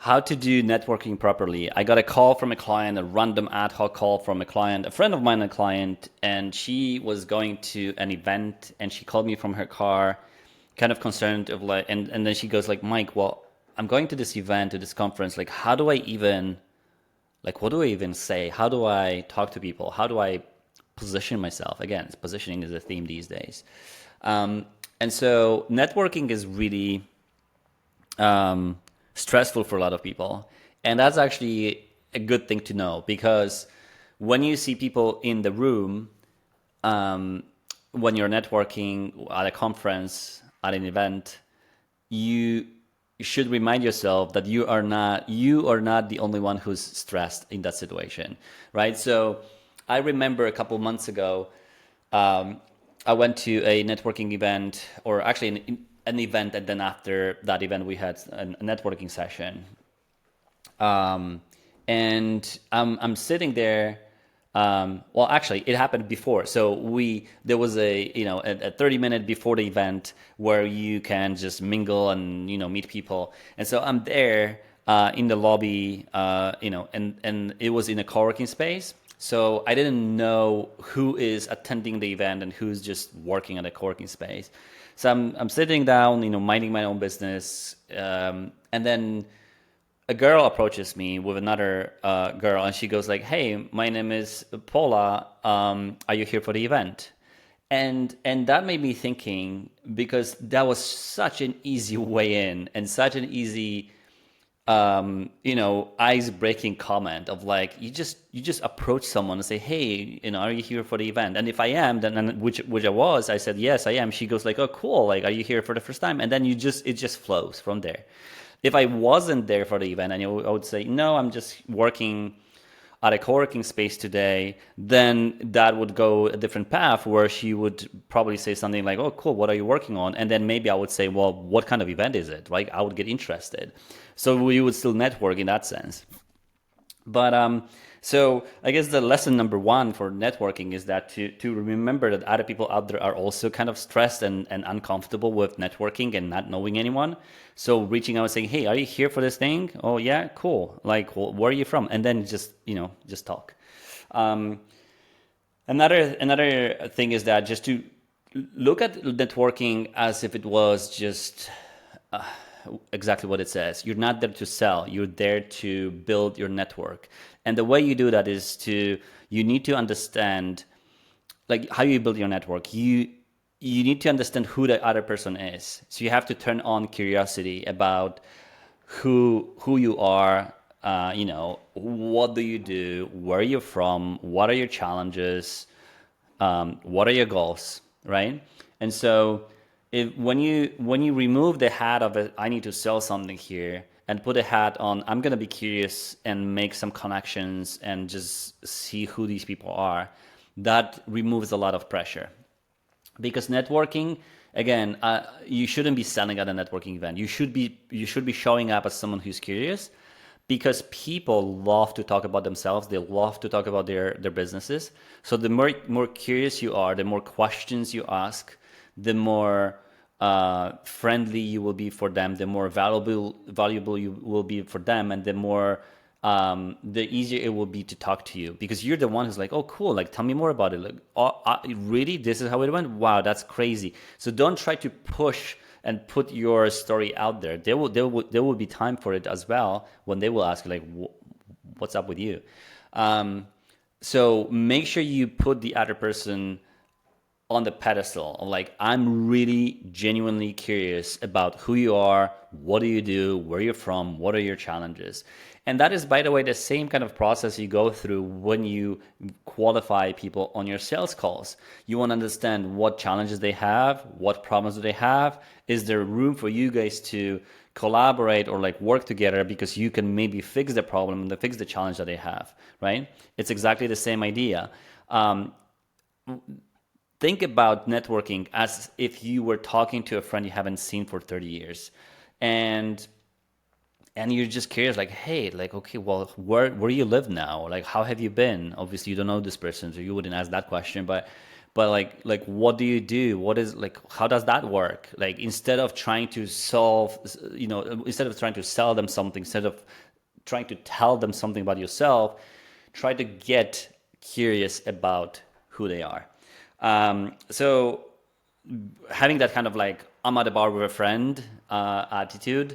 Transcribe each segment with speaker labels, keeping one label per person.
Speaker 1: How to do networking properly. I got a call from a client, a random ad hoc call from a client, a friend of mine, a client, and she was going to an event and she called me from her car, kind of concerned of like, and then she goes like, Mike, well, I'm going to this event, to this conference. Like, how do I even, like, what do I even say? How do I talk to people? How do I position myself? Again, positioning is a theme these days. And so networking is really stressful for a lot of people. And that's actually a good thing to know because when you see people in the room, um, when you're networking at a conference, at an event, you should remind yourself that you are not the only one who's stressed in that situation, right? So I remember a couple months ago, um, I went to a networking event, or actually an event, and then after that event, we had a networking session. Um, and I'm sitting there. Well, actually, it happened before. So there was a 30-minute before the event where you can just mingle and meet people. And so I'm there in the lobby, and it was in a co-working space. So I didn't know who is attending the event and who's just working at a co-working space. So I'm sitting down, minding my own business, and then a girl approaches me with another girl, and she goes like, "Hey, my name is Paula. Are you here for the event?" And that made me thinking because that was such an easy way in and such an easy ice breaking comment of like you just approach someone and say, "Hey, are you here for the event?" And if I am, then and which I was, I said, "Yes, I am." She goes like, "Oh, cool. Like, are you here for the first time?" And then it just flows from there. If I wasn't there for the event and I would say, "No, I'm just working at a co-working space today," then that would go a different path where she would probably say something like, "Oh, cool, what are you working on?" And then maybe I would say, "Well, what kind of event is it?" Right? I would get interested. So we would still network in that sense. But so I guess the lesson number one for networking is that to remember that other people out there are also kind of stressed and uncomfortable with networking and not knowing anyone. So reaching out and saying, "Hey, are you here for this thing? Oh yeah, cool. Like, where are you from?" And then just talk. Um, another thing is that just to look at networking as if it was just exactly what it says. You're not there to sell. You're there to build your network. And the way you do that is you need to understand like how you build your network. You need to understand who the other person is. So you have to turn on curiosity about who you are, what do you do, where you're from, what are your challenges, what are your goals, right? And so when you remove the hat of it, I need to sell something here, and put a hat on, I'm gonna be curious and make some connections and just see who these people are, that removes a lot of pressure. Because networking, again, you shouldn't be selling at a networking event. You should be showing up as someone who's curious, because people love to talk about themselves. They love to talk about their businesses. So the more curious you are, the more questions you ask, the more friendly you will be for them, the more valuable you will be for them, and the easier it will be to talk to you, because you're the one who's like, "Oh, cool, like tell me more about it." Like, "Oh, really? This is how it went? Wow, that's crazy." So don't try to push and put your story out there. There will be time for it as well, when they will ask you like, "What's up with you?" Um, so make sure you put the other person on the pedestal of like, I'm really genuinely curious about who you are, what do you do, where you're from, what are your challenges. And that is, by the way, the same kind of process you go through when you qualify people on your sales calls. You want to understand what challenges they have, what problems do they have, is there room for you guys to collaborate or like work together, because you can maybe fix the problem and fix the challenge that they have, right? It's exactly the same idea. Um, think about networking as if you were talking to a friend you haven't seen for 30 years, and you're just curious like, "Hey, like, okay, well, where you live now, like, how have you been?" Obviously you don't know this person, so you wouldn't ask that question, but like what do you do? What is like, how does that work? Like instead of trying to solve, instead of trying to sell them something, instead of trying to tell them something about yourself, try to get curious about who they are. So having that kind of like I'm at a bar with a friend attitude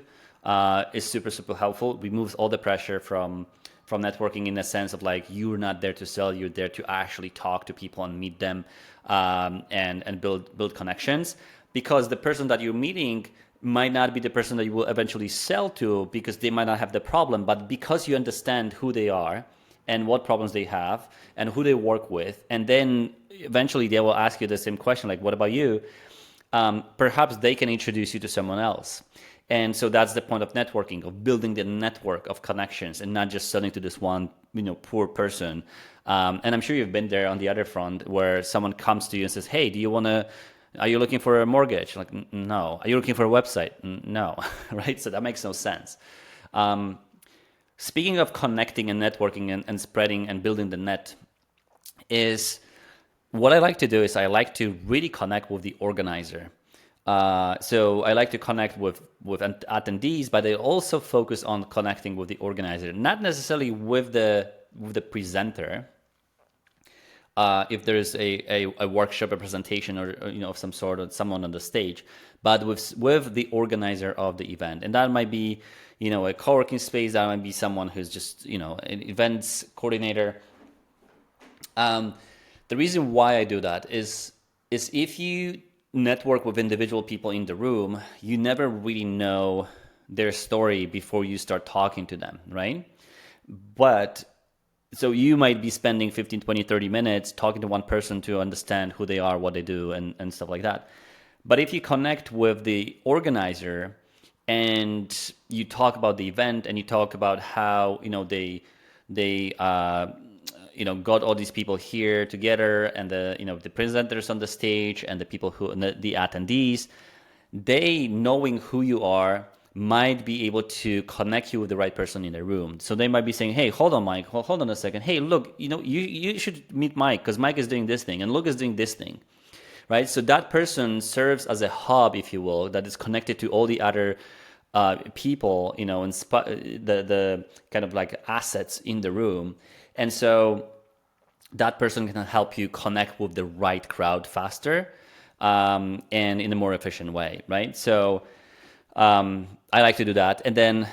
Speaker 1: is super super helpful. Removes all the pressure from networking, in the sense of like you're not there to sell, you're there to actually talk to people and meet them, and build connections, because the person that you're meeting might not be the person that you will eventually sell to, because they might not have the problem, but because you understand who they are and what problems they have and who they work with, and then eventually they will ask you the same question, like what about you, perhaps they can introduce you to someone else. And so that's the point of networking, of building the network of connections and not just selling to this one, poor person. And I'm sure you've been there on the other front, where someone comes to you and says, hey, are you looking for a mortgage? Like, no. Are you looking for a website? No. Right? So that makes no sense. Speaking of connecting and networking and spreading and building the net, is what I like to do is I like to really connect with the organizer. So I like to connect with attendees, but I also focus on connecting with the organizer, not necessarily with the presenter. If there is a workshop, a presentation, or of some sort, or someone on the stage, but with the organizer of the event, and that might be a co-working space, that might be someone who's just an events coordinator. The reason why I do that is if you network with individual people in the room, you never really know their story before you start talking to them, right? But so you might be spending 15, 20, 30 minutes talking to one person to understand who they are, what they do, and stuff like that. But if you connect with the organizer and you talk about the event, and you talk about how they got all these people here together, and the presenters on the stage, and the people who the attendees, they, knowing who you are, might be able to connect you with the right person in the room. So they might be saying, hey, hold on, Mike, hold on a second. Hey, look, you should meet Mike, because Mike is doing this thing and Luke is doing this thing, right? So that person serves as a hub, if you will, that is connected to all the other people, and the kind of like assets in the room. And so that person can help you connect with the right crowd faster, and in a more efficient way, right? So I like to do that. And then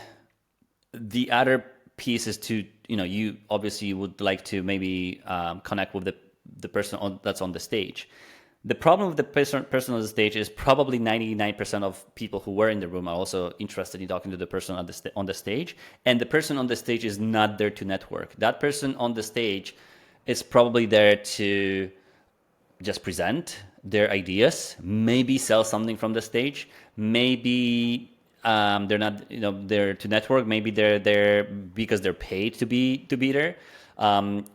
Speaker 1: the other piece is to, you obviously would like to maybe connect with the person that's on the stage. The problem with the person on the stage is probably 99% of people who were in the room are also interested in talking to the person on the stage. And the person on the stage is not there to network. That person on the stage is probably there to just present their ideas, maybe sell something from the stage. Maybe they're not, there to network. Maybe they're there because they're paid to be there.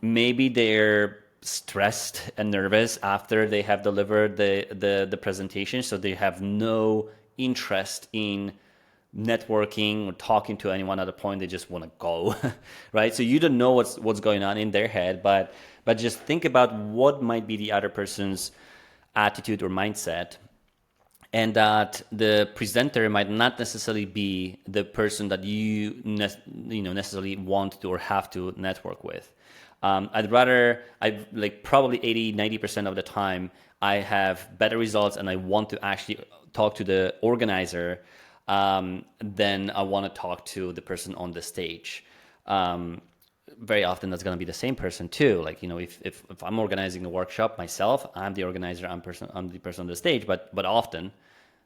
Speaker 1: Maybe they're stressed and nervous after they have delivered the presentation, so they have no interest in networking or talking to anyone at a point. They just want to go, right? So you don't know what's going on in their head, but just think about what might be the other person's attitude or mindset, and that the presenter might not necessarily be the person that you necessarily want to or have to network with. I like probably 80-90% of the time I have better results and I want to actually talk to the organizer than I want to talk to the person on the stage. Very often that's going to be the same person too. Like, if I'm organizing the workshop myself, I'm the organizer, I'm the person on the stage, but often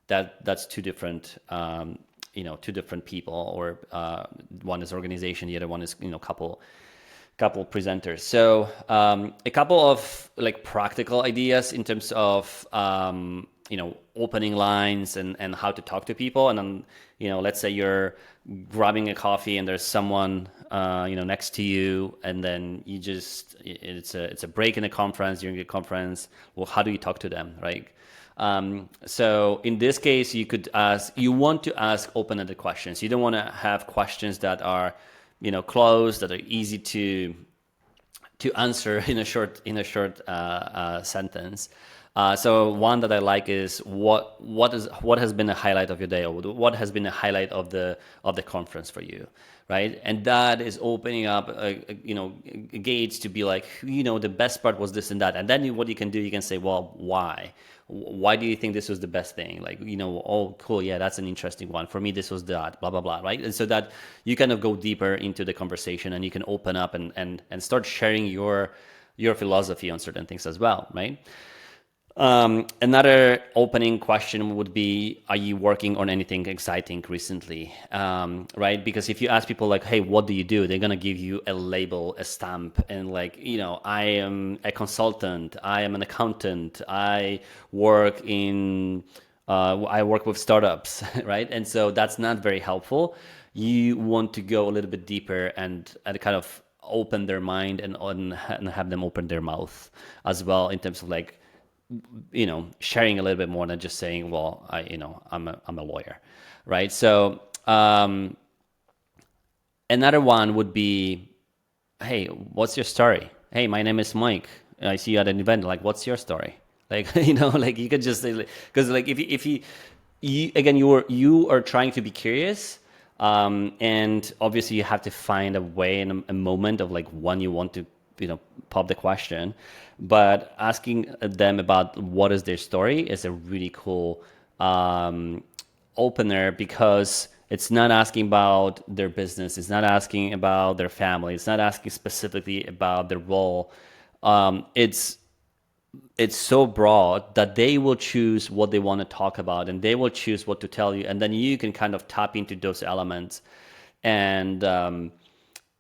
Speaker 1: that's two different two different people, or one is organization, the other one is couple presenters. So a couple of like practical ideas in terms of opening lines and how to talk to people. And then let's say you're grabbing a coffee and there's someone next to you, and then it's a break in a conference, during a conference. Well, how do you talk to them, right? So in this case, you want to ask open-ended questions. You don't want to have questions that are closed, that are easy to to answer in a short sentence. So one that I like is what has been a highlight of your day, or what has been a highlight of the conference for you, right? And that is opening up gates to be like, the best part was this and that, and then what you can do, you can say, well, why do you think this was the best thing? Like, oh, cool, yeah, that's an interesting one. For me, this was that, blah, blah, blah, right? And so that you kind of go deeper into the conversation, and you can open up and start sharing your philosophy on certain things as well, right? Another opening question would be, are you working on anything exciting recently? Right? Because if you ask people like, hey, what do you do? They're going to give you a label, a stamp, and like, I am a consultant, I am an accountant, I work with startups, right? And so that's not very helpful. You want to go a little bit deeper and kind of open their mind and have them open their mouth as well, in terms of like, sharing a little bit more than just saying, well, I'm a lawyer, right? So another one would be, hey, what's your story? Hey, my name is Mike. I see you at an event. Like, what's your story? Like, like you could just say, because like if you again, you are trying to be curious. And obviously you have to find a way and a moment of like when you want to, pop the question, but asking them about what is their story is a really cool opener, because it's not asking about their business, it's not asking about their family, it's not asking specifically about their role. It's so broad that they will choose what they want to talk about, and they will choose what to tell you, and then you can kind of tap into those elements and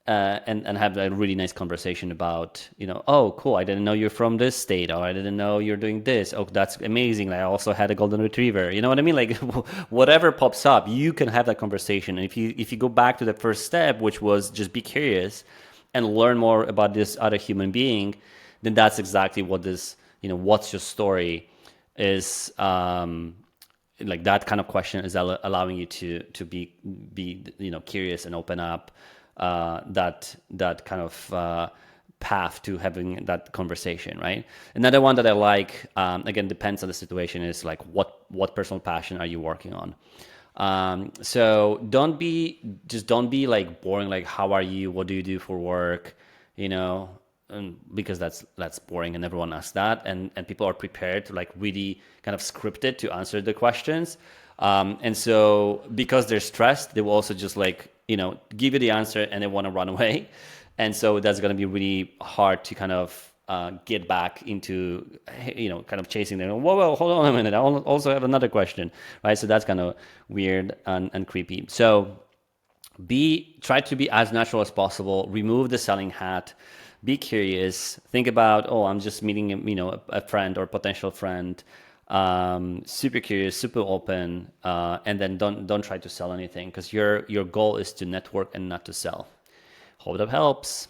Speaker 1: and have a really nice conversation about, oh, cool, I didn't know you're from this state, or I didn't know you're doing this. Oh, that's amazing. I also had a golden retriever. You know what I mean? Like whatever pops up, you can have that conversation. And if you go back to the first step, which was just be curious and learn more about this other human being, then that's exactly what this, what's your story is. Like that kind of question is allowing you to be curious and open up that kind of path to having that conversation, right? Another one that I like, again, depends on the situation, is like what personal passion are you working on? So don't be like boring, like how are you, what do you do for work, because that's boring, and everyone asks that, and people are prepared to like really kind of script it to answer the questions. And so because they're stressed, they will also just like, give you the answer and they want to run away. And so that's going to be really hard to kind of get back into, kind of chasing them. Whoa, hold on a minute. I also have another question, right? So that's kind of weird and creepy. So try to be as natural as possible. Remove the selling hat. Be curious. Think about, oh, I'm just meeting, a friend or potential friend. Super curious, super open, and then don't try to sell anything, because your goal is to network and not to sell. Hope that helps.